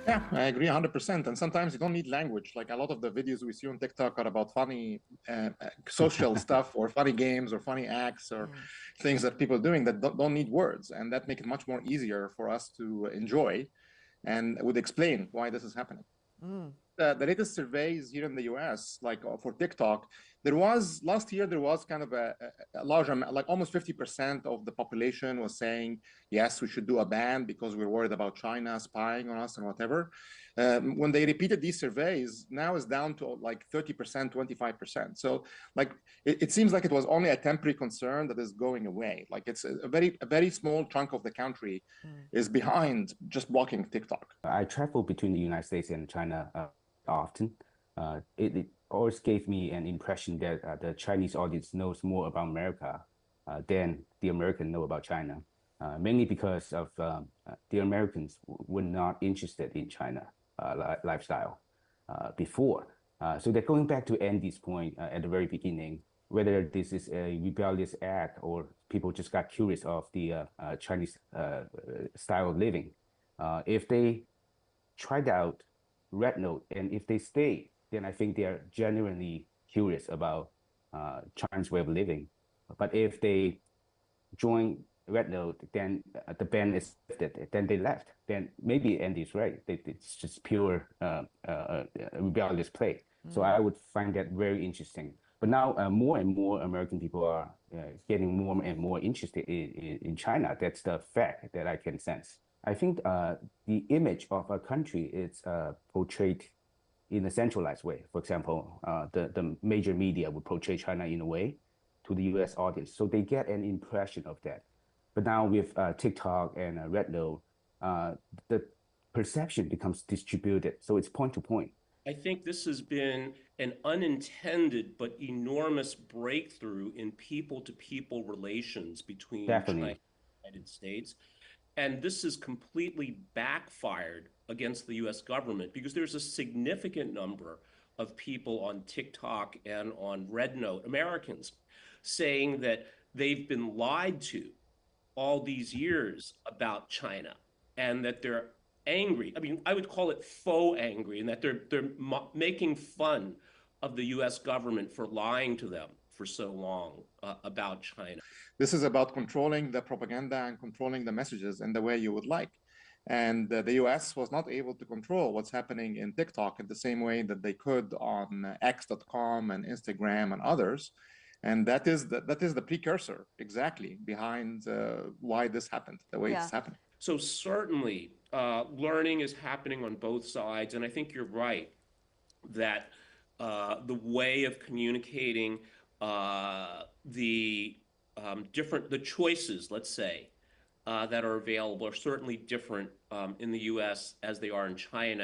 Yeah, I agree 100%. And sometimes you don't need language. Like a lot of the videos we see on TikTok are about funny social stuff or funny games or funny acts or Mm. things that people are doing that don't need words. And that make it much more easier for us to enjoy and would explain why this is happening. Mm. The latest surveys here in the US, like for TikTok, there was last year there was kind of a large amount, like almost 50% of the population was saying yes, we should do a ban because we're worried about China spying on us and whatever. When they repeated these surveys, now it's down to like 30%, 25%. So like it seems like it was only a temporary concern that is going away. Like it's a very small chunk of the country Mm. is behind just blocking TikTok. I travel between the United States and China often. It always gave me an impression that the Chinese audience knows more about America than the American know about China, mainly because of the Americans were not interested in China lifestyle before. So they're going back to Andy's point at the very beginning, whether this is a rebellious act or people just got curious of the Chinese style of living. If they tried out RedNote and if they stay, then I think they are genuinely curious about China's way of living. But if they join RedNote, then the ban is lifted, then they left. Then maybe Andy's right. It's just pure rebellious play. So Mm. I would find that very interesting. But now more and more American people are getting more and more interested in China. That's the fact that I can sense. I think the image of a country is portrayed in a centralized way. For example, the major media would portray China in a way to the US audience. So they get an impression of that. But now with TikTok and RedNote, the perception becomes distributed. So it's point to point. I think this has been an unintended but enormous breakthrough in people to people relations between China and Definitely. the United States. And this has completely backfired against the US government because there's a significant number of people on TikTok and on RedNote, Americans, saying that they've been lied to all these years about China and that they're angry. I mean, I would call it faux angry, and that they're making fun of the U.S. government for lying to them for so long about China. This is about controlling the propaganda and controlling the messages in the way you would like. And the US was not able to control what's happening in TikTok in the same way that they could on X.com and Instagram and others. And that is the precursor exactly behind why this happened, the way Yeah. it's happened. So certainly, learning is happening on both sides, and I think you're right that the way of communicating the choices, let's say, that are available are certainly different in the U.S. as they are in China.